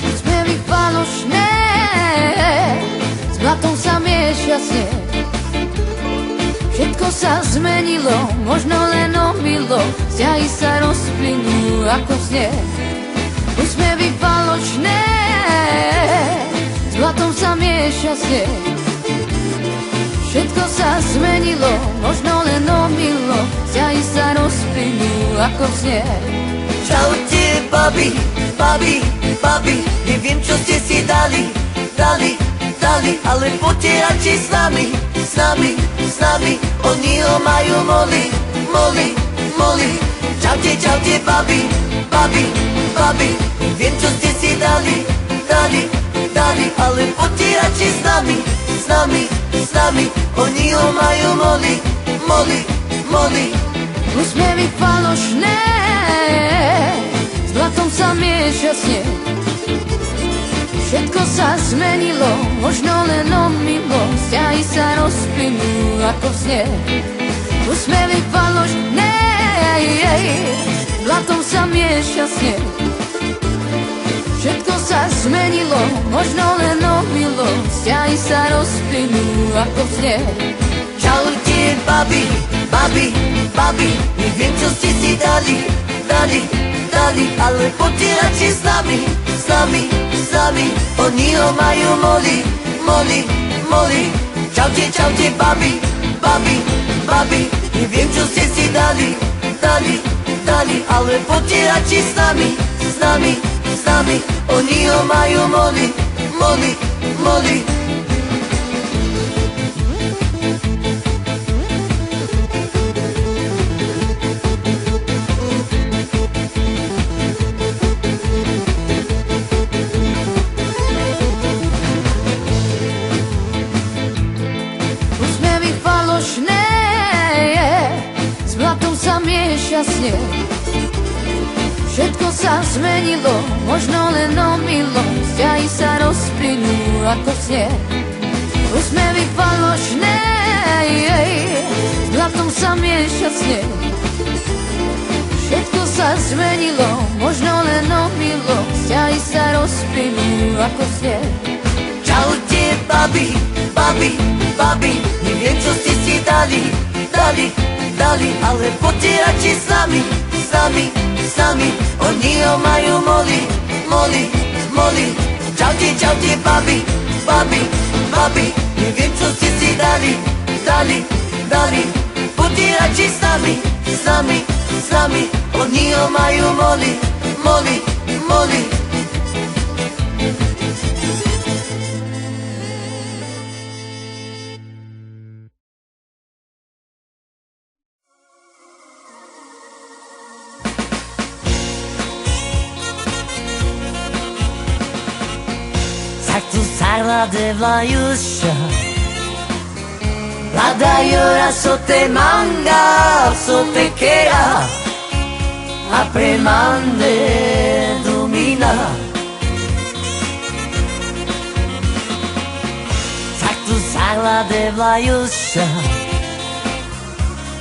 Úsmevy falošné, s blatom sa mieša sneh. Všetko sa zmenilo, možno len omylo, vzťahy sa rozplynú ako sneh. Úsmevy falošné, s blatom sa mieša sneh. Všetko sa zmenilo, možno len omylo, vzťahy sa rozplynú ako sneh. Čaute, babi, babi, babi, neviem, čo ste si dali, ale poďte radšej s nami, s nami, s nami. Oni ho majú moli, moli, moli. Čaute, čaute, babi, babi, babi, neviem, čo ste si dali, ale poďte radšej s nami, s nami, s nami. Oni ho majú moli, moli, moli. Úsmevy falošné, s blatom sa mieša sneh. Všetko sa zmenilo, možno len omylo, vzťahy sa rozplynú ako sneh. Úsmevy falošné, s blatom sa mieša sneh. Všetko sa zmenilo, možno len omylo, vzťahy sa rozplynú ako sneh. Čaute, babi, babi, babi, neviem, čo ste si dali, ale poďte radšej s nami, s nami, s nami. Oni ho majú moli, moli, moli. Čaute, čaute, babi, babi, babi, neviem, čo ste si dali, ale poďte radšej s nami, s nami, s nami. Oni ho majú moli, moli, moli. S blatom sa mieša sneh. Všetko sa zmenilo, možno len omylo, vzťahy sa rozplynú ako sneh. Úsmevy falošné, s blatom sa mieša sneh. Všetko sa zmenilo, možno len omylo, vzťahy sa rozplynú ako sneh. Čaute, babi, babi, babi, neviem, čo ste si dali, ale poďte radšej s nami, s nami, s nami. Oni ho majú moli, moli, moli. Čaute, čaute, babi, babi, babi, neviem, čo ste si dali, poďte radšej s nami, s nami, s nami. Oni ho majú moli, moli, moli. Deva Yusha La Dayora sote manga sote kera Apremande domina Saktu sala Deva Yusha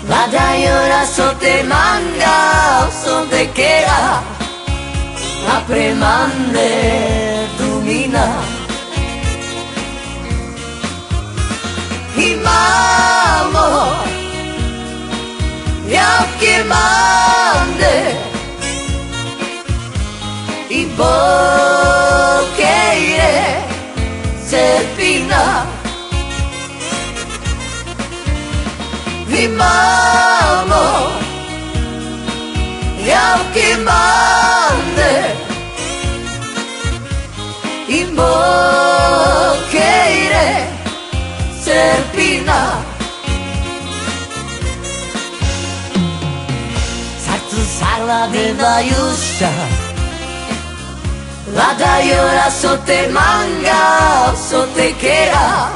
La Dayora sote manga sote kera Apremande domina Imamo jakie mande I bokeire cepina Imamo jakie mande I bokeire Serpina Sartu sala deva Yusha La Dayora sote manga sote kera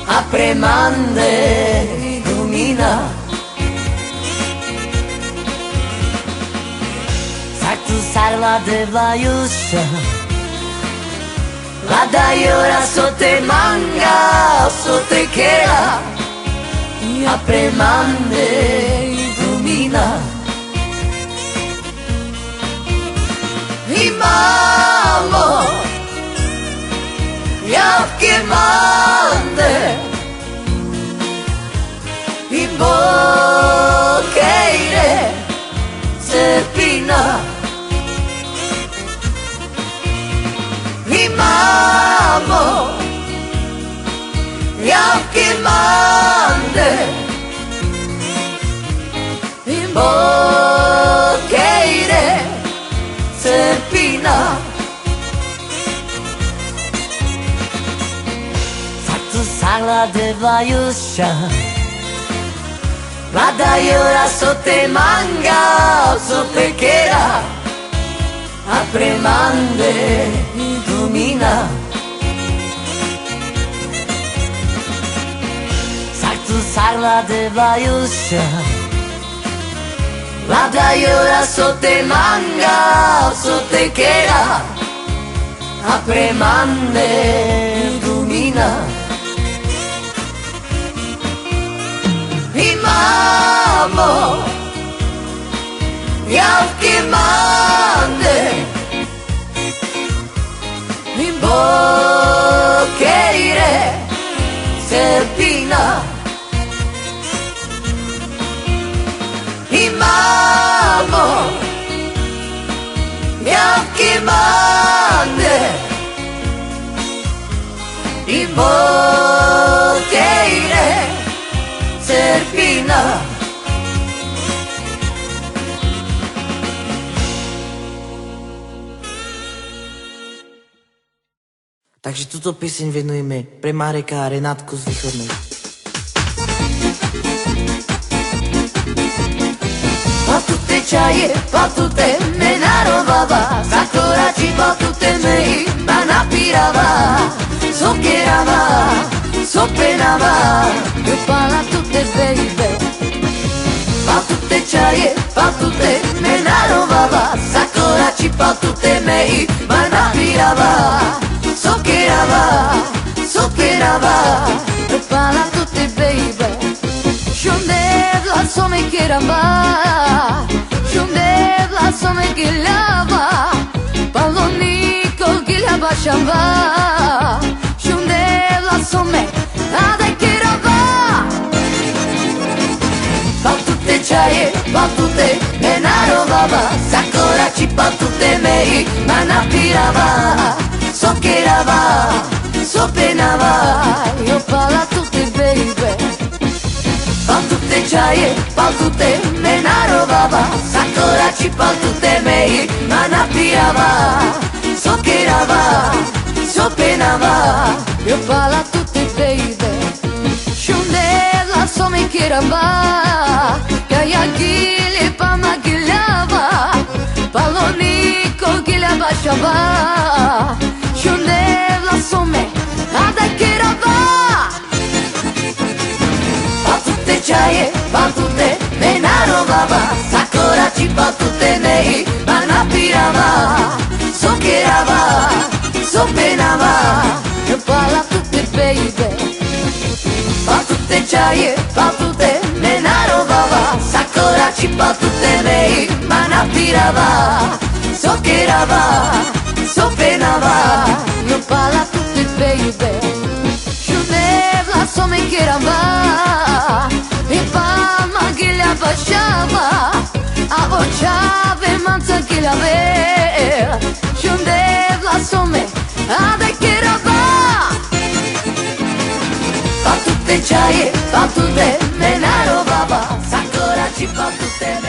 Apremande domina Sartu sala sarla devaiuscia, la dai ora sotte manga, sotte chera, a premande illumina. Imamo, ja che mande, imbokeire, sepina. Imamo, ja che mande, imbokeire, sepina. Fatto sala devaiuscia, la dai ora sotte manga, sotte chera, a premande illumina. Sartu sarla devaiuscia, la dai ora sotte manga, sotte chera, a premande illumina. Imamo, ja che mande, imbokeire, sepina. Imamo, ja che mande, imbokeire, sepina. Takže túto pieseň venujeme pre Mareka a Renátku z Východnej. Patute čaje, patute me narovava, zakorači patute me iba napírava, sokerava, sopenava, Upala tutte baby, patute čaje, patute me narovava, zakorači patute me iba napírava, sokerava, sopenava. upala tutte baby. Shundevla some kiramba, shundevla some kilava, paloniko kilaba shamba, shundevla some ade kiramba. Patute čaje, patute me narovava, zakorači patute me iba napírava, sokerava, sopenava. Upala tutte baby, Patute čaje, patute me narovava, zakorači patute me iba napírava, sokerava, sopenava. upala tutte baby. Shundevla some kiramba, kaya gili pama gilava, paloniko kilaba shamba, shundevla some ade kiramba. Patute čaje, patute me narovava, zakorači patute me iba napírava, sokerava, sopenava. Upala tutte baby, Patute čaje, patute me narovava, zakorači patute me iba napírava, sokerava, sopenava. upala tutte baby. Shundevla some kiramba, e palma kilaba shamba, a ochave manza kilave, shundevla some ade kiramba. Patute čaje, patute me narovava, zakorači patute me